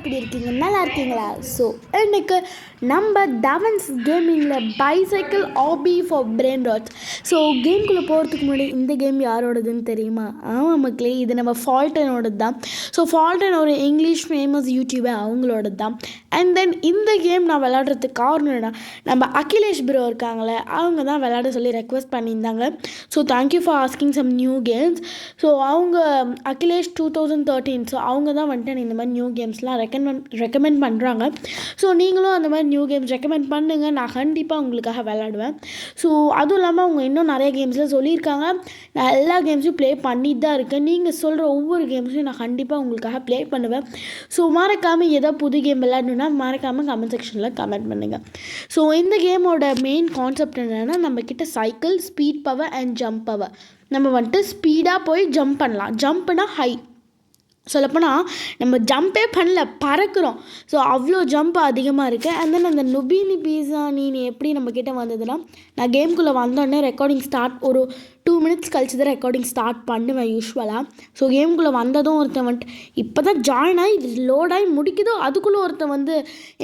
எப்படி இருக்கீங்க? நல்லா இருக்கீங்களா? ஸோ இன்னைக்கு நம்ம டவன்ஸ் கேமிங்கில் பைசைக்கிள் ஆபி ஃபார் பிரெயின் ராட்ஸ். ஸோ கேம்குள்ளே போகிறதுக்கு முன்னாடி இந்த கேம் யாரோடதுன்னு தெரியுமா? ஆமாம் மக்களே, இது நம்ம ஃபால்டனோடது தான். ஸோ ஃபால்டன் ஒரு இங்கிலீஷ் ஃபேமஸ் யூடியூபர், அவங்களோடது தான். அண்ட் தென் இந்த கேம் நான் விளையாடுறதுக்கு காரணம் என்ன, நம்ம அகிலேஷ் ப்ரோ இருக்காங்களே, அவங்க தான் விளையாட சொல்லி ரெக்வெஸ்ட் பண்ணியிருந்தாங்க. So thank you for asking some new games. So அவங்க அகிலேஷ் 2013, ஸோ அவங்க தான் வந்துட்டு எனக்கு இந்த மாதிரி நியூ கேம்ஸ்லாம் ரெக்கமெண்ட் பண்ணுறாங்க. ஸோ நீங்களும் அந்த மாதிரி நியூ கேம்ஸ் ரெக்கமெண்ட் பண்ணுங்கள், நான் கண்டிப்பாக உங்களுக்காக விளையாடுவேன். ஸோ அதுவும் இல்லாமல் அவங்க இன்னும் நிறைய கேம்ஸ்லாம் சொல்லியிருக்காங்க. நான் எல்லா கேம்ஸும் ப்ளே பண்ணிட்டு தான் இருக்கேன். நீங்கள் சொல்கிற ஒவ்வொரு கேம்ஸையும் நான் கண்டிப்பாக உங்களுக்காக ப்ளே பண்ணுவேன். ஸோ மறக்காமல் ஏதோ புது கேம் விளையாடணுன்னா மறக்காமல் கமெண்ட் செக்ஷனில் கமெண்ட் பண்ணுங்கள். ஸோ இந்த கேமோட மெயின் கான்செப்ட் என்னென்னா, நம்மக்கிட்ட cycle, speed power and jump power. நம்ம வந்துட்டு ஸ்பீடாக போய் ஜம்ப் பண்ணலாம். ஜம்ப்னா ஹை, சொல்லப்போனால் நம்ம ஜம்பே பண்ணல, பறக்கிறோம். ஸோ அவ்வளோ ஜம்ப் அதிகமாக இருக்குது. அண்ட் தென் அந்த நுபினி பீஸா நீ எப்படி நம்மக்கிட்ட வந்ததுன்னா, நான் கேம்குள்ளே வந்தோடனே ரெக்கார்டிங் ஸ்டார்ட் ஒரு 2 minutes கழிச்சு தான் ரெக்கார்டிங் ஸ்டார்ட் பண்ணுவேன் யூஸ்வலாக. ஸோ கேம்குள்ளே வந்ததும் ஒருத்தன் வந்துட்டு இப்போ தான் ஜாயின் ஆகி லோடாகி முடிக்குதோ அதுக்குள்ளே ஒருத்தன் வந்து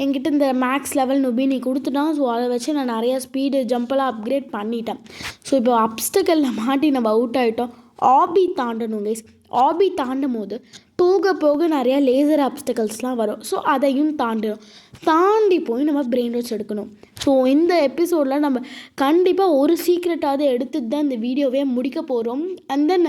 என்கிட்ட இந்த மேக்ஸ் லெவல் நுபினி கொடுத்துட்டான். ஸோ அதை வச்சு நான் நிறையா ஸ்பீடு ஜம்பெல்லாம் அப்கிரேட் பண்ணிட்டேன். ஸோ இப்போ அப்ஸ்டக்கலில் மாட்டி நம்ம அவுட் ஆகிட்டோம். ஆபி தாண்டணும் கைஸ். ஆபி தாண்டும் போது போக போக நிறையா லேசர் ஆப்ஸ்டக்கல்ஸ்லாம் வரும். ஸோ அதையும் தாண்டி போய் நம்ம பிரெயின் ராட்ஸ் எடுக்கணும். ஸோ இந்த எபிசோடில் நம்ம கண்டிப்பாக ஒரு சீக்ரெட்டாவது எடுத்துட்டு தான் இந்த வீடியோவே முடிக்க போகிறோம். அண்ட் தென்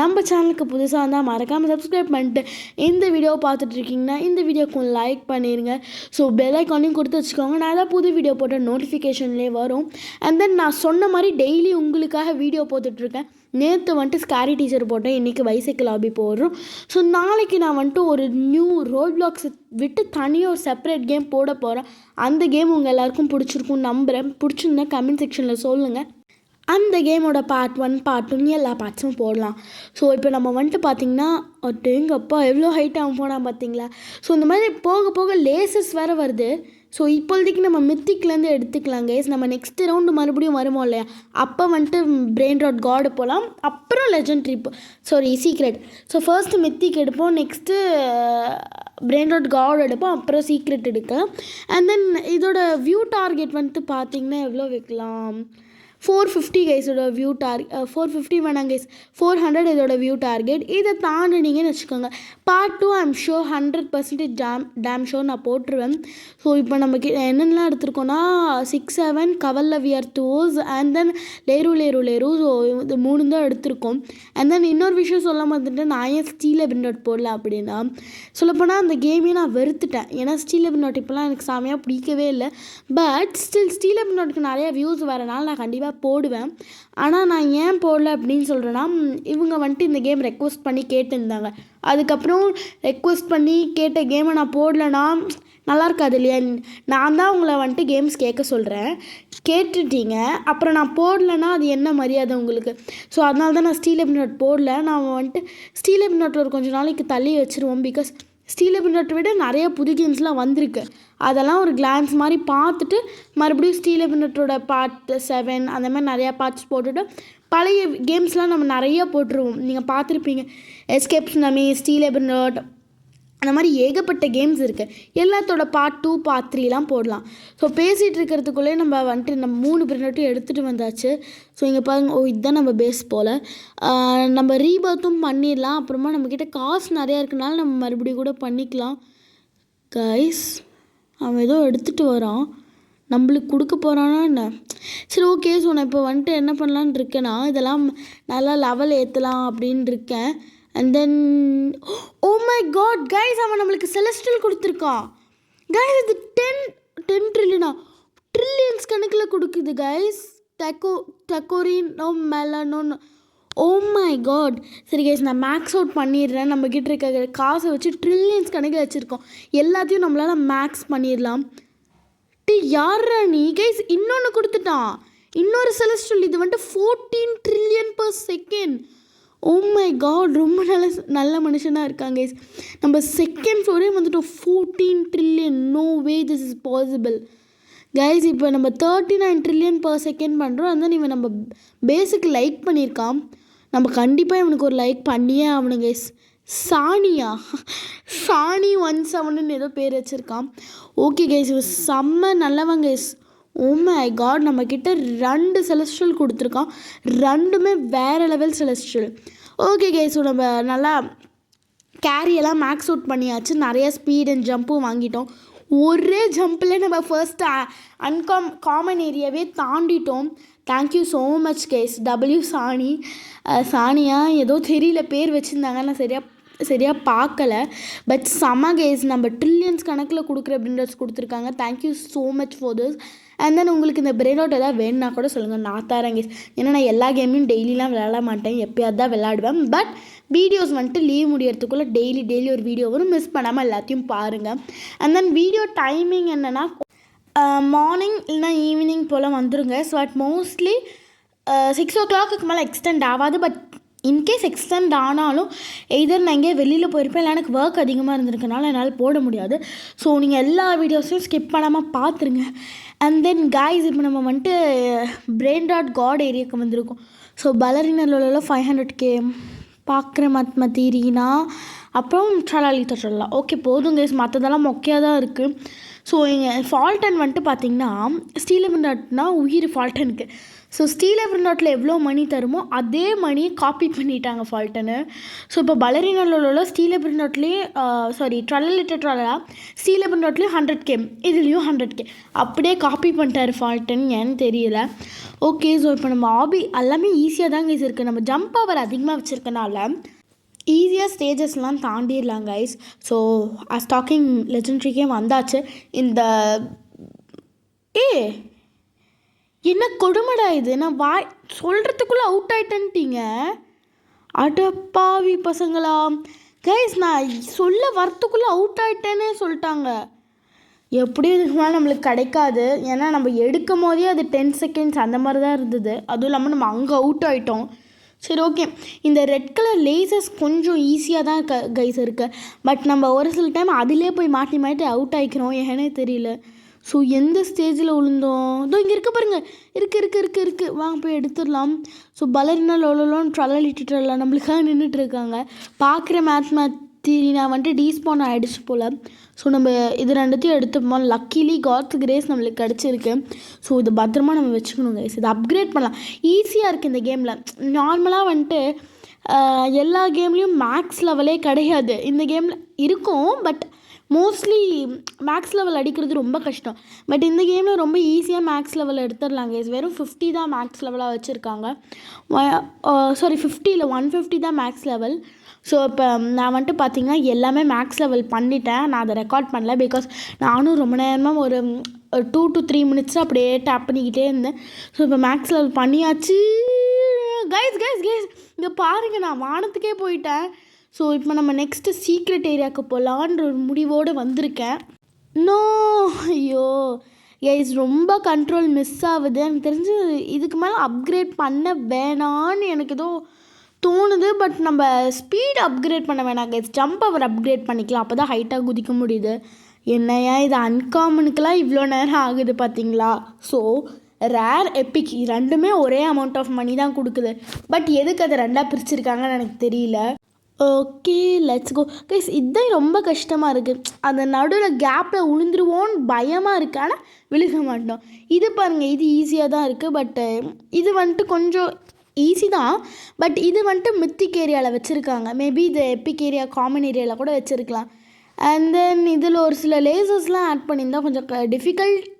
நம்ம சேனலுக்கு புதுசாக இருந்தால் மறக்காமல் சப்ஸ்கிரைப் பண்ணிட்டு இந்த வீடியோவை பார்த்துட்ருக்கீங்கன்னா இந்த வீடியோக்கு லைக் பண்ணிடுங்க. ஸோ பெல் ஐக்கானையும் கொடுத்து வச்சுக்கோங்க, நான் ஏதாவது புது வீடியோ போட்ட நோட்டிஃபிகேஷன்லேயே வரும். அண்ட் தென் நான் சொன்ன மாதிரி டெய்லி உங்களுக்காக வீடியோ போட்டுட்ருக்கேன். நேற்று வந்துட்டு ஸ்கேரி டீச்சர் போட்டேன், இன்றைக்கி பைசைக்கிள் ஆபி போடுறோம். ஸோ நாளைக்கு நான் வந்துட்டு ஒரு நியூ ரோட் பிளாக்ஸ் விட்டு தனியாக ஒரு செப்பரேட் கேம் போட போகிறேன். அந்த கேம் உங்கள் எல்லாருக்கும் பிடிச்சிருக்கும்னு நம்புகிறேன். பிடிச்சிருந்தா கமெண்ட் செக்ஷனில் சொல்லுங்கள். அந்த கேமோட பார்ட் 1 பார்ட் 2 எல்லா பார்ட்ஸும் போடலாம். ஸோ இப்போ நம்ம வந்துட்டு பார்த்திங்கன்னா எங்கப்பா எவ்வளோ ஹைட்டாக போனால் பார்த்தீங்களா. ஸோ இந்த மாதிரி போக போக லேசஸ் வேறு வருது. ஸோ இப்போதைக்கு நம்ம மித்திக்லேருந்து எடுத்துக்கலாம் கைஸ். நம்ம நெக்ஸ்ட் ரவுண்டு மறுபடியும் வருவோம் இல்லையா, அப்போ வந்துட்டு பிரெயின் ராட் கார்டு போகலாம், அப்புறம் legendary secret. So first mythic எடுப்போம், நெக்ஸ்ட்டு பிரெயின் ராட் கார்டு எடுப்போம், அப்புறம் சீக்ரெட் எடுக்கலாம். அண்ட் தென் இதோட வியூ டார்கெட் வந்துட்டு பார்த்திங்கன்னா எவ்வளோ வைக்கலாம், 450 கைஸோட வியூ டார்கெட். 450 வேணாம் கைஸ், 400 இதோட வியூ டார்கெட். இதை தாண்டினீங்கன்னு வச்சுக்கோங்க. Part 2 I'm sure 100% damn sure நான் போட்டுருவேன். ஸோ இப்போ நமக்கு என்னென்னலாம் எடுத்துருக்கோன்னா 6, 7 கவல்ல வியர் டூஸ் அண்ட் தென் லேரு. ஸோ இது 3 தான் எடுத்திருக்கோம். அண்ட் தென் இன்னொரு விஷயம் சொல்ல வந்துட்டு, நான் ஏன் ஸ்டீல் பிரிண்ட் போடல அப்படின்னா, சொல்லப்போனால் அந்த கேமையே நான் வெறுத்துட்டேன். ஏன்னா ஸ்டீல் பிரிண்ட் இப்போலாம் எனக்கு சாமியாக பிடிக்கவே இல்லை. பட் ஸ்டீல் பிரிண்ட்க்கு நிறையா வியூஸ் வரனால நான் கண்டிப்பாக போடுவேன். ஆனால் நான் ஏன் போடல அப்படின்னு சொல்கிறேன்னா, இவங்க வந்துட்டு இந்த கேம் ரெக்வஸ்ட் பண்ணி கேட்டுருந்தாங்க. அதுக்கப்புறம் ரெக்வஸ்ட் பண்ணி கேட்ட கேமை நான் போடலைன்னா நல்லா இருக்காது இல்லையா. நான் தான் உங்களை வந்துட்டு கேம்ஸ் கேட்க சொல்கிறேன், கேட்டுட்டீங்க, அப்புறம் நான் போடலைன்னா அது என்ன மரியாதை உங்களுக்கு. ஸோ அதனால தான் நான் ஸ்டீல் பிரிண்ட் போடல. நான் வந்துட்டு ஸ்டீல் பிரிண்ட் ஒரு கொஞ்சம் நாளைக்கு தள்ளி வச்சுருவோம். பிகாஸ் ஸ்டீல் பிரிண்ட் விட நிறைய புது கேம்ஸ்லாம் வந்திருக்கு. அதெல்லாம் ஒரு கிளான்ஸ் மாதிரி பார்த்துட்டு மறுபடியும் ஸ்டீல் பிரிண்டோட பார்ட் 7 அந்த மாதிரி நிறையா பார்ட்ஸ் போட்டுட்டு பழைய கேம்ஸ்லாம் நம்ம நிறையா போட்டுருவோம். நீங்கள் பார்த்துருப்பீங்க, எஸ்கேப்ஸ் நமி, ஸ்டீல் பிரிண்ட், அந்த மாதிரி ஏகப்பட்ட கேம்ஸ் இருக்குது. எல்லாத்தோட பார்ட் 2 பார்ட் 3லாம் போடலாம். ஸோ பேசிகிட்டு இருக்கிறதுக்குள்ளே நம்ம வந்துட்டு நம்ம 3 பிரிண்ட்டும் எடுத்துகிட்டு வந்தாச்சு. ஸோ இங்கே பாருங்க, இதுதான் நம்ம பேஸ் போல். நம்ம ரீபர்த்தும் பண்ணிடலாம். அப்புறமா நம்மக்கிட்ட காசு நிறையா இருக்கனால நம்ம மறுபடியும் கூட பண்ணிக்கலாம். கைஸ், அவன் ஏதோ எடுத்துகிட்டு வரான், நம்மளுக்கு கொடுக்க போகிறானா என்ன? சரி ஓகே. ஸோ நான் இப்போ வந்துட்டு என்ன பண்ணலான்னு இருக்கேன்னா, இதெல்லாம் நல்லா லெவல் ஏற்றலாம் அப்படின்னு இருக்கேன். And then oh my god guys, அவன் நம்மளுக்கு செலஸ்டியல் கொடுத்துருக்கான் கைஸ். இது 10 ட்ரில்லியன்ஸ் கணக்கில் கொடுக்குது கைஸ். டெக்கோரினோ மெலனோன்னு. Oh my god. சரி கைஸ், நான் மேக்ஸ் அவுட் பண்ணிடுறேன். நம்மக்கிட்ட இருக்க காசை வச்சு ட்ரில்லியன்ஸ் கணக்கில் வச்சுருக்கோம். எல்லாத்தையும் நம்மளால் மேக்ஸ் பண்ணிடலாம். யாரா நீ கைஸ்? இன்னொன்று கொடுத்துட்டான், இன்னொரு செலஸ்டியல். இது வந்துட்டு 14 trillion per second. Oh my god, ரொம்ப நல்ல மனுஷனாக இருக்காங்க கைஸ். நம்ம செகண்ட் ஃப்ளோரே வந்துட்டு 14 trillion. No way this is possible guys. இப்போ நம்ம 39 trillion per second பண்ணுறோம். அந்த இவன் நம்ம பேஸுக்கு லைக் பண்ணியிருக்கான். நம்ம கண்டிப்பாக இவனுக்கு ஒரு லைக் பண்ணியே ஆகணும் கைஸ். சானியா சாணி 17ன்னு ஏதோ பேர் வச்சுருக்கான். ஓகே கைஸ், இவ செம்ம நல்லவங்க கைஸ். ஓ மை காட், நம்மக்கிட்ட 2 செலஸ்ட்ரியல் கொடுத்துருக்கான். 2மே வேறு லெவல் செலஸ்ட்ரியல். ஓகே கைஸ், நம்ம நல்லா கேரியெல்லாம் மேக்ஸ் அவுட் பண்ணியாச்சு. நிறைய ஸ்பீட் அண்ட் ஜம்ப்பும் வாங்கிட்டோம். ஒரே ஜம்பில் நம்ம ஃபர்ஸ்ட் காமன் ஏரியாவே தாண்டிட்டோம். Thank you so much guys. Sania ஏதோ தெரியல, பேர் வச்சுருந்தாங்க, நான் சரியாக பார்க்கல. பட் செம கைஸ், நம்ம ட்ரில்லியன்ஸ் கணக்கில் கொடுக்குற பிரிண்டர்ஸ் கொடுத்துருக்காங்க. Thank you so much for this. And then உங்களுக்கு இந்த பிரெயின் அவுட் எதாவது வேணுன்னா கூட சொல்லுங்கள், நான் தரேன் கைஸ். ஏன்னா நான் எல்லா கேமையும் டெய்லிலாம் விளையாட மாட்டேன், எப்போயாவது தான் விளையாடுவேன். பட் வீடியோஸ் வந்துட்டு லீவ் முடியறதுக்குள்ளே டெய்லி ஒரு வீடியோ வரும், மிஸ் பண்ணாமல் எல்லாத்தையும் பாருங்கள். அண்ட் தென் வீடியோ டைமிங் என்னென்னா மார்னிங் இல்லைனா ஈவினிங் போல் வந்துருங்க. ஸோ பட் மோஸ்ட்லி 6 o'clock மேலே எக்ஸ்டெண்ட் ஆகாது. பட் இன்கேஸ் எக்ஸ்டெண்ட் ஆனாலும் எதர் நான் எங்கேயே வெளியில் போயிருப்பேன், இல்லை எனக்கு ஒர்க் அதிகமாக இருந்திருக்கனால என்னால் போட முடியாது. ஸோ நீங்கள் எல்லா வீடியோஸையும் ஸ்கிப் பண்ணாமல் பார்த்துருங்க. அண்ட் தென் கைஸ், இப்போ நம்ம வந்துட்டு brain.god ஏரியாவுக்கு வந்திருக்கோம். ஸோ பலரினலோட 500k பார்க்குற மத்தீரினா அப்புறம் சொல்லலாம். ஓகே போதும் கைஸ், மற்றதெல்லாம் மொக்கையாக தான் இருக்குது. ஸோ இங்கே ஃபால்டன் வந்துட்டு பார்த்திங்கன்னா ஸ்டீலெவன்.னா உயிர் ஃபால்டனுக்கு. ஸோ ஸ்டீலெவன்.ல எவ்வளோ மணி தருமோ அதே மணியை காப்பி பண்ணிட்டாங்க ஃபால்டனு. ஸோ இப்போ பலரினலோட ஸ்டீலெவன்.லேயே ட்ரலா ஸ்டீலெவன்.லேயும் 100k, இதுலேயும் 100k அப்படியே காப்பி பண்ணிட்டார் ஃபால்டன், ஏன்னு தெரியல. ஓகே, ஸோ இப்போ நம்ம ஆபி எல்லாமே ஈஸியாக தான் கைஸ் இருக்குது. நம்ம ஜம்ப் பவர் அதிகமாக வச்சுருக்கனால ஈஸியாக ஸ்டேஜஸ்லாம் தாண்டிடலாம் கைஸ். ஸோ ஸ்டாக்கிங் லெஜெண்ட்ரிக்கே வந்தாச்சு. இந்த என்ன கொடுமடா இது, நான் சொல்கிறதுக்குள்ளே அவுட் ஆகிட்டேன்ட்டீங்க, அடப்பாவி பசங்களா. கைஸ், நான் சொல்ல வரத்துக்குள்ளே அவுட் ஆகிட்டேன்னே சொல்லிட்டாங்க. எப்படியும் இதுக்கு மேலே நம்மளுக்கு கிடைக்காது, ஏன்னா நம்ம எடுக்கும் போதே அது 10 seconds அந்த மாதிரி தான் இருந்தது. அதுவும் இல்லாமல் நம்ம அங்கே அவுட் ஆகிட்டோம். சரி ஓகே, இந்த ரெட் கலர் லேசர்ஸ் கொஞ்சம் ஈஸியாக தான் கைஸ் இருக்குது. பட் நம்ம ஒரு சில டைம் அதிலே போய் மாட்டி அவுட் ஆகிக்கிறோம், ஏன்னே தெரியல. ஸோ எந்த ஸ்டேஜில் விழுந்தோம், இதோ இங்கே இருக்க பாருங்கள், இருக்குது வாங்க போய் எடுத்துடலாம். ஸோ பலரினா லோலோன்னு ட்ரலிட்டுலாம் நம்மளுக்காக நின்றுட்டுருக்காங்க. பார்க்குற மேத்மேத்தினா வந்துட்டு டீஸ்பான் ஆகிடுச்சு போல். ஸோ நம்ம இது 2த்தையும் எடுத்துப்போம். லக்கிலி காட்ஸ் கிரேஸ் நம்மளுக்கு கிடச்சிருக்கு. ஸோ இது பத்திரமா நம்ம வச்சுக்கணும் கைஸ். இது அப்கிரேட் பண்ணலாம், ஈஸியாக இருக்குது இந்த கேமில். நார்மலாக வந்துட்டு எல்லா கேம்லேயும் மேக்ஸ் லெவலே கிடையாது, இந்த கேமில் இருக்கும். பட் மோஸ்ட்லி மேக்ஸ் லெவல் அடிக்கிறது ரொம்ப கஷ்டம். பட் இந்த கேமில் ரொம்ப ஈஸியாக மேக்ஸ் லெவல் எடுத்துடலாம் கைஸ். வெறும் 50 தான் மேக்ஸ் லெவலாக வச்சுருக்காங்க. 50 இல்லை 150 தான் மேக்ஸ் லெவல். ஸோ இப்போ நான் வந்துட்டு பார்த்திங்கன்னா எல்லாமே மேக்ஸ் லெவல் பண்ணிட்டேன். நான் அதை ரெக்கார்ட் பண்ணல, பிகாஸ் நானும் ரொம்ப நேரமாக ஒரு 2 to 3 minutes அப்படியே டேப் பண்ணிக்கிட்டே இருந்தேன். ஸோ இப்போ மேக்ஸ் லெவல் பண்ணியாச்சு கைஸ். இங்கே பாருங்கள், நான் வானத்துக்கே போயிட்டேன். ஸோ இப்போ நம்ம நெக்ஸ்ட்டு சீக்ரெட் ஏரியாவுக்கு போகலான்ற ஒரு முடிவோடு வந்திருக்கேன். ஐயோ கைஸ், ரொம்ப கண்ட்ரோல் மிஸ் ஆகுது. எனக்கு தெரிஞ்சு இதுக்கு மேலே அப்கிரேட் பண்ண வேணான்னு எனக்கு ஏதோ தோணுது. பட் நம்ம ஸ்பீட் அப்கிரேட் பண்ண வேணாம் கைஸ், ஜம்ப் பவர் அப்கிரேட் பண்ணிக்கலாம், அப்போ தான் ஹைட்டாக குதிக்க முடியுது. என்னையா இது அன்காமனுக்கெலாம் இவ்வளோ நேரம் ஆகுது பார்த்தீங்களா. ஸோ ரேர் எப்பிக் 2மே ஒரே அமௌண்ட் ஆஃப் மணி தான் கொடுக்குது. பட் எதுக்கு அதை 2ஆக பிரிச்சுருக்காங்கன்னு எனக்கு தெரியல. Okay let's go guys. இதுதான் ரொம்ப கஷ்டமாக இருக்குது, அந்த நடுவில் கேப்பில் விழுந்துருவோன்னு பயமாக இருக்குது, ஆனால் விழுக மாட்டோம். இது பாருங்கள், இது ஈஸியாக தான் இருக்குது. பட்டு இது வந்துட்டு கொஞ்சம் ஈஸி தான். பட் இது வந்துட்டு மித்திக் ஏரியாவில் வச்சுருக்காங்க. மேபி இது எப்பிக் ஏரியா காமன் ஏரியாவில் கூட வச்சுருக்கலாம். அண்ட் தென் இதில் ஒரு சில லேசர்ஸ்லாம் ஆட் பண்ணியிருந்தால் கொஞ்சம் டிஃபிகல்ட்.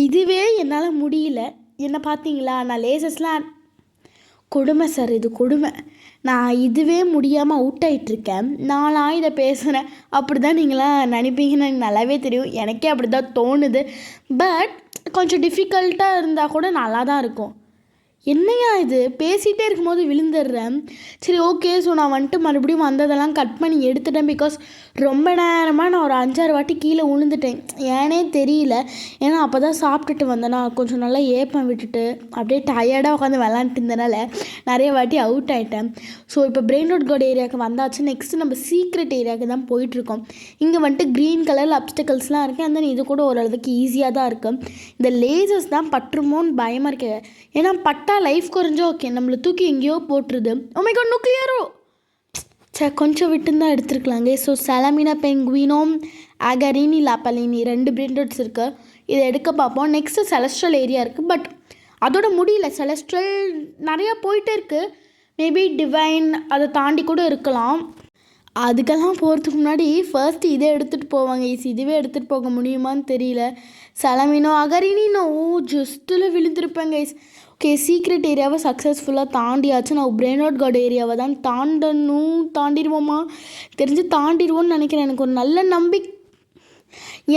இதுவே என்னால் முடியல. என்ன பார்த்தீங்களா, நான் லேசர்ஸ்லாம் கொடுமை சார், இது கொடுமை. நான் இதுவே முடியாமல் அவுட் ஆகிட்டுருக்கேன். நானாக இதை பேசுகிறேன் அப்படி தான் நீங்களாம் நினைப்பீங்கன்னு எனக்கு நல்லாவே தெரியும். எனக்கே அப்படி தான் தோணுது. பட் கொஞ்சம் டிஃபிகல்ட்டாக இருந்தால் கூட நல்லா தான் இருக்கும். என்னையா இது, பேசிகிட்டே இருக்கும்போது விழுந்துடுறேன். சரி ஓகே, ஸோ நான் வந்துட்டு மறுபடியும் வந்ததெல்லாம் கட் பண்ணி எடுத்துட்டேன். பிகாஸ் ரொம்ப நேரமாக நான் ஒரு 5-6 வாட்டி கீழே விழுந்துட்டேன், ஏனே தெரியல. ஏன்னா அப்போ தான் சாப்பிட்டுட்டு வந்தேன்னா கொஞ்சம் நல்லா ஏப்பம் விட்டுட்டு அப்படியே டயர்டாக உட்காந்து விளாண்டுட்டு இருந்தனால நிறைய வாட்டி அவுட் ஆகிட்டேன். ஸோ இப்போ brain.god ஏரியாவுக்கு வந்தாச்சு. நெக்ஸ்ட்டு நம்ம சீக்ரெட் ஏரியாவுக்கு தான் போயிட்டுருக்கோம். இங்கே வந்துட்டு க்ரீன் கலரில் அப்ஸ்டக்கல்ஸ்லாம் இருக்குது. அந்த இது கூட ஓரளவுக்கு ஈஸியாக தான் இருக்குது. இந்த லேசர்ஸ் தான் பட்டுருமோன்னு பயமாக இருக்கு. ஏன்னா பட்டா லைஃப் குறைஞ்சா ஓகே, நம்மளை தூக்கி எங்கேயோ போட்டுருது. ஓ மை காட், நியூக்ளியரோ கொஞ்சம் விட்டுன்னு தான் எடுத்துருக்கலாங்க. ஸோ சலமினா பெங்குவினோம் அகரினி லாப்பலினி 2 பிரிண்டட்ஸ் இருக்குது. இதை எடுக்க பார்ப்போம். நெக்ஸ்ட்டு செலஸ்ட்ரல் ஏரியா இருக்குது. பட் அதோட முடியல. செலஸ்ட்ரல் நிறையா போயிட்டே இருக்குது. மேபி டிவைன் அதை தாண்டி கூட இருக்கலாம். அதுக்கெல்லாம் போகிறதுக்கு முன்னாடி ஃபர்ஸ்ட்டு இதை எடுத்துகிட்டு போவாங்க. இதுவே எடுத்துகிட்டு போக முடியுமான்னு தெரியல. சலமினோ அகரினினோ ஜஸ்ட்டில் விழுந்திருப்பேன் கைஸ். ஓகே, சீக்ரெட் ஏரியாவை சக்ஸஸ்ஃபுல்லாக தாண்டியாச்சு. நான் பிரெயின் ராட் காட் ஏரியாவை தான் தாண்டிடுவோமா? தெரிஞ்சு தாண்டிடுவோன்னு நினைக்கிறேன். எனக்கு ஒரு நல்ல நம்பிக்கை.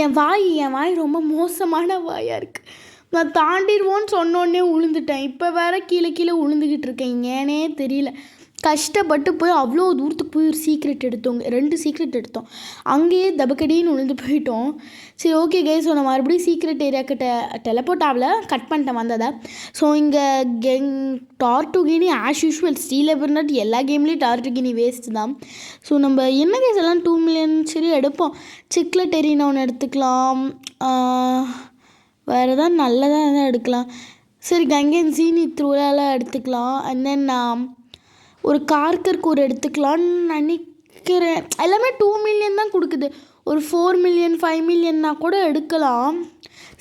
என் வாய் ரொம்ப மோசமான வாயாக இருக்குது. நான் தாண்டிடுவோன்னு சொன்னோடனே விழுந்துட்டேன். இப்போ வேறு கீழே விழுந்துக்கிட்டு இருக்கேன். ஏனே தெரியல. கஷ்டப்பட்டு போய் அவ்வளோ தூரத்துக்கு போய் ஒரு சீக்ரெட் எடுத்தோங்க. 2 சீக்ரெட் எடுத்தோம். அங்கேயே தபக்கடின்னு விழுந்து போயிட்டோம். சரி, ஓகே கைஸ். ஸோ நான் மறுபடியும் சீக்ரெட் ஏரியாக்கிட்ட டெலப்போர்ட் ஆகல, கட் பண்ணிட்டேன் வந்ததை. ஸோ இங்கே டார்டுகினி ஆஸ் யூஷுவல் ஸ்டீல் எபர்னட் எல்லா கேம்லேயும் டார்டுகினி வேஸ்ட்டு தான். ஸோ நம்ம என்ன கேஸ் எல்லாம் 2 மில்லியன் சரி எடுப்போம். சிக்லெட் எரினா ஒன்று எடுத்துக்கலாம். வேறு தான் நல்லதாக தான் எடுக்கலாம். சரி, கங்கன் ஜீனி த்ரூலாம் எடுத்துக்கலாம். அண்ட் தென் ஒரு கார்கர் கூர் எடுத்துக்கலான்னு நினைக்கிறேன். எல்லாமே 2 மில்லியன் தான் கொடுக்குது. ஒரு 4 மில்லியன் 5 மில்லியன்னா கூட எடுக்கலாம்.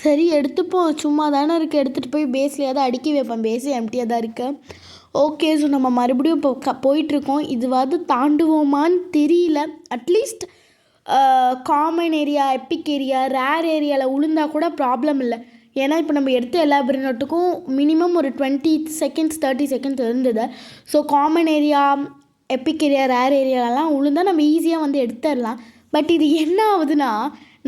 சரி, எடுத்துப்போம். சும்மா தானே இருக்குது. எடுத்துகிட்டு போய் பேஸ்லேயே தான் அடுக்கி வைப்பேன். பேஸே எம்டியாக தான் இருக்குது. ஓகே, ஸோ நம்ம மறுபடியும் இப்போ போயிட்டுருக்கோம். இதுவாது தாண்டுவோமான்னு தெரியல. At least common area, epic area, rare ஏரியாவில் விழுந்தா கூட ப்ராப்ளம் இல்லை. ஏன்னா இப்போ நம்ம எடுத்த எல்லா பிரினட்டுக்கும் மினிமம் ஒரு 20 செகண்ட்ஸ் 30 செகண்ட்ஸ் இருந்தது. So common area, epic area, rare ஏரியாலலாம் விழுந்தால் நம்ம ஈஸியாக வந்து எடுத்துடலாம். பட் இது என்ன ஆகுதுன்னா,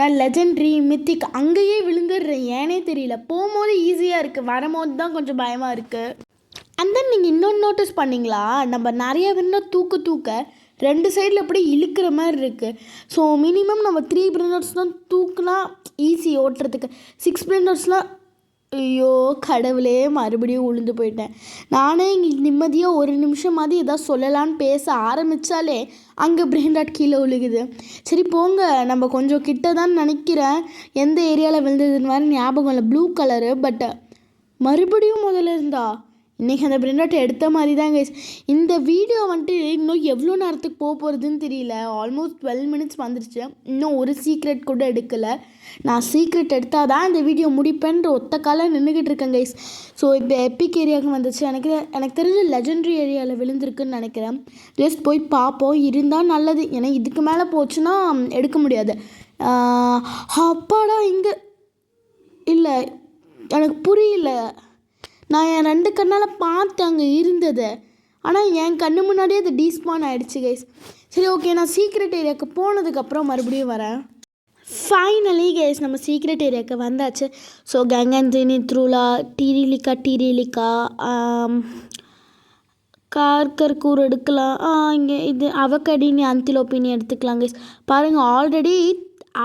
நான் லெஜெண்ட்ரி மித்திக் அங்கேயே விழுந்துடுறேன். ஏனே தெரியல. போகும்போது ஈஸியாக இருக்குது, வரும்போது தான் கொஞ்சம் பயமாக இருக்குது. அண்ட் தென் நீங்கள் இன்னொன்று நோட்டீஸ் பண்ணிங்களா, நம்ம நிறைய வேணும் தூக்க 2 சைடில் எப்படி இழுக்கிற மாதிரி இருக்குது. ஸோ மினிமம் நம்ம 3 பிரிண்டர்ஸ் தான் தூக்குனா ஈஸி ஓட்டுறதுக்கு. 6 பிரிண்டர்ஸ்லாம் ஐயோ கடவுளே, மறுபடியும் உளுந்து போயிட்டேன். நானே இங்கே நிம்மதியாக ஒரு நிமிஷமாதிரி எதாவது சொல்லலான்னு பேச ஆரம்பித்தாலே அங்கே பிரெயின் ராட் கீழே விழுகுது. சரி போங்க, நம்ம கொஞ்சம் கிட்ட தான் நினைக்கிறேன். எந்த ஏரியாவில் விழுந்ததுன்னு மாதிரி ஞாபகம் இல்லை. Blue colour. பட் மறுபடியும் முதல்ல இருந்தா இன்றைக்கி அந்த பிரெயின் ராட் எடுத்த மாதிரி தான் கைஸ். இந்த வீடியோ வந்துட்டு இன்னும் எவ்வளோ நேரத்துக்கு போகிறதுன்னு தெரியல. ஆல்மோஸ்ட் 12 மினிட்ஸ் வந்துருச்சு. இன்னும் ஒரு சீக்ரெட் கூட எடுக்கலை. நான் சீக்ரெட் எடுத்தால் தான் இந்த வீடியோ முடிப்பேன்ற ஒத்த காலம் நின்றுக்கிட்டு இருக்கேன் கைஸ். ஸோ இப்போ எப்பிக் ஏரியாவுக்கு வந்துச்சு. எனக்கு தெரிஞ்ச லெஜெண்ட்ரி ஏரியாவில் விழுந்திருக்குன்னு நினைக்கிறேன். ஜஸ்ட் போய் பார்ப்போம். இருந்தால் நல்லது. ஏன்னா இதுக்கு மேலே போச்சுன்னா எடுக்க முடியாது. அப்பாடா இங்கே இல்லை, எனக்கு புரியல. நான் என் 2 கண்ணால் பார்த்தேன் அங்கே இருந்தது. ஆனால் என் கண்ணு முன்னாடியே அது டீஸ்பான் ஆகிடுச்சு கைஸ். சரி, ஓகே. நான் சீக்ரெட் ஏரியாவுக்கு போனதுக்கப்புறம் மறுபடியும் வரேன். ஃபைனலி கைஸ் நம்ம சீக்ரெட் ஏரியாவுக்கு வந்தாச்சு. ஸோ கங்கன்ஜினி த்ரூலா, டீரிலிக்கா கார்கர் கூர் எடுக்கலாம். இங்கே இது அவக்கடினி அந்திலோப்பினி எடுத்துக்கலாம் கைஸ். பாருங்கள், ஆல்ரெடி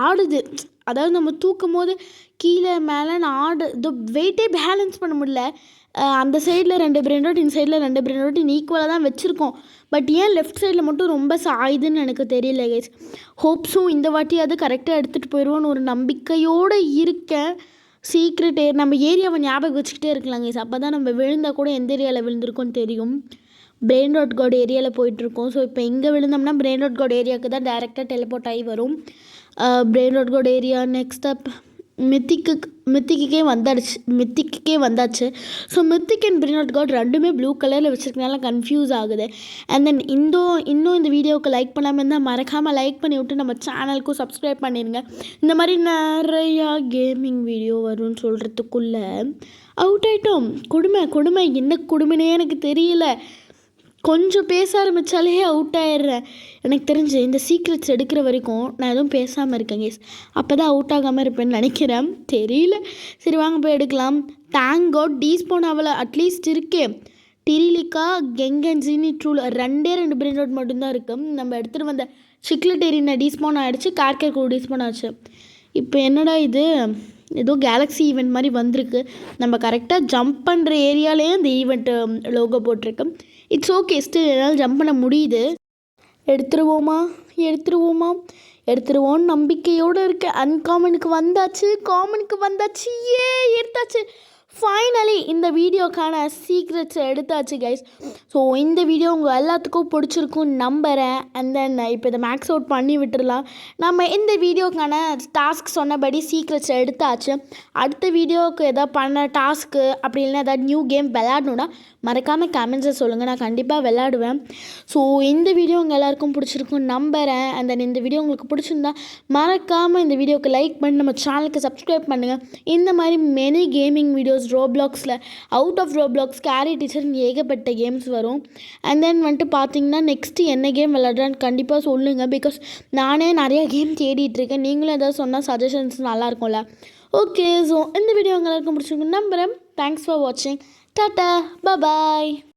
ஆடுது. அதாவது நம்ம தூக்கும் போது கீழே மேலே இது வெயிட்டே பேலன்ஸ் பண்ண முடியல. அந்த சைடில் 2 பிரெயின் ராட், இந்த சைடில் 2 பிரெயின் ராட் ஈக்குவலாக தான் வச்சுருக்கோம். பட் ஏன் லெஃப்ட் சைடில் மட்டும் ரொம்ப சாயுதுன்னு எனக்கு தெரியல கைஸ். ஹோப்ஸும் இந்த வாட்டி அது கரெக்டாக எடுத்துகிட்டு போயிடுவோன்னு ஒரு நம்பிக்கையோடு இருக்கேன். சீக்ரெட் நம்ம ஏரியாவை ஞாபகம் வச்சுக்கிட்டே இருக்கலாம் கைஸ். அப்போ தான் நம்ம விழுந்தால் கூட எந்த ஏரியாவில் விழுந்திருக்கோன்னு தெரியும். பிரெயின் ராட் காட் ஏரியாவில் போயிட்டுருக்கோம். ஸோ இப்போ எங்கே விழுந்தோம்னா பிரெயின் ராட் காட் ஏரியாவுக்கு தான் டேரெக்டாக டெலிபோர்ட் ஆகி வரும். Brain rot god area. Next up மித்திக்கே வந்தாச்சு. So mythic and brain rot god ரெண்டுமே ப்ளூ கலரில் வச்சுருக்கனால கன்ஃபியூஸ் ஆகுது. அண்ட் தென் இன்னும் இந்த வீடியோவுக்கு லைக் பண்ணாமல் இருந்தால் மறக்காமல் லைக் பண்ணி விட்டு நம்ம சேனலுக்கும் சப்ஸ்கிரைப் பண்ணிடுங்க. இந்த மாதிரி நிறையா கேமிங் வீடியோ வரும்னு சொல்கிறதுக்குள்ளே அவுட் ஆகிட்டோம். கொடுமை என்ன கொடுமைனே எனக்கு தெரியல. கொஞ்சம் பேச ஆரம்பித்தாலே அவுட் ஆயிடுறேன். எனக்கு தெரிஞ்சு இந்த சீக்ரெட்ஸ் எடுக்கிற வரைக்கும் நான் எதுவும் பேசாமல் இருக்கேன் கேஸ். அப்போ தான் அவுட் ஆகாமல் இருப்பேன்னு நினைக்கிறேன். தெரியல. சரி வாங்க போய் எடுக்கலாம். தேங்க் காட் டீஸ்போன் ஆகலை, அட்லீஸ்ட் இருக்கே. டிரிலிக்கா கெங்கன்ஜினி ட்ரூல் 2 பிரெயின் ராட் மட்டும்தான் இருக்குது. நம்ம எடுத்துகிட்டு வந்த சிக்லெட் எரினா டீஸ்போன் ஆகிடுச்சு. கார்கர் கூட டீஸ்போன் ஆச்சு. இப்போ என்னடா இது, ஏதோ கேலக்ஸி ஈவெண்ட் மாதிரி வந்திருக்கு. நம்ம கரெக்டாக ஜம்ப் பண்ணுற ஏரியாலே இந்த ஈவெண்ட்டு லோகோ போட்டிருக்கு. இட்ஸ் ஓகே, ஸ்டில் என்னால் ஜம்ப் பண்ண முடியுது. எடுத்துருவோன்னு நம்பிக்கையோடு இருக்க. அன்காமனுக்கு வந்தாச்சு, காமனுக்கு வந்தாச்சு. எடுத்தாச்சு. ஃபைனலி இந்த வீடியோக்கான சீக்ரெட்ஸை எடுத்தாச்சு கைஸ். ஸோ இந்த வீடியோ உங்கள் எல்லாத்துக்கும் பிடிச்சிருக்கும் நம்புகிறேன். அண்ட் தென் இப்போ இதை மேக்ஸ் அவுட் பண்ணி விட்டுடலாம். நம்ம இந்த வீடியோக்கான டாஸ்க் சொன்னபடி சீக்ரெட்ஸை எடுத்தாச்சு. அடுத்த வீடியோவுக்கு எதாவது பண்ண டாஸ்க்கு அப்படி இல்லைன்னா ஏதாவது நியூ கேம் விளையாடணுன்னா மறக்காமல் கமெண்ட்ஸை சொல்லுங்கள், நான் கண்டிப்பாக விளையாடுவேன். ஸோ இந்த வீடியோ உங்கள் எல்லாருக்கும் பிடிச்சிருக்கும் நம்புகிறேன். அண்ட் தென் இந்த வீடியோ உங்களுக்கு பிடிச்சிருந்தா மறக்காமல் இந்த வீடியோவுக்கு லைக் பண்ணி நம்ம சேனலுக்கு சப்ஸ்கிரைப் பண்ணுங்கள். இந்த மாதிரி மெனி கேமிங் வீடியோஸ் ரோப்ளாக்ஸில் அவுட் ஆஃப் ரோப்ளாக்ஸ் கேரி டீச்சர் ஏகப்பட்ட கேம்ஸ் வரும். அண்ட் தென் வந்துட்டு பார்த்தீங்கன்னா நெக்ஸ்ட்டு என்ன கேம் விளையாடுறான்னு கண்டிப்பாக சொல்லுங்கள். பிகாஸ் நானே நிறையா கேம் தேடிட்டுருக்கேன். நீங்களும் ஏதாவது சொன்னால் சஜஷன்ஸ் நல்லாயிருக்கும்ல. ஓகே, ஸோ இந்த வீடியோ உங்கள் எல்லாருக்கும் பிடிச்சிருக்கும் நம்புகிறேன். தேங்க்ஸ் ஃபார் வாட்சிங். டாட்டா, பாய்.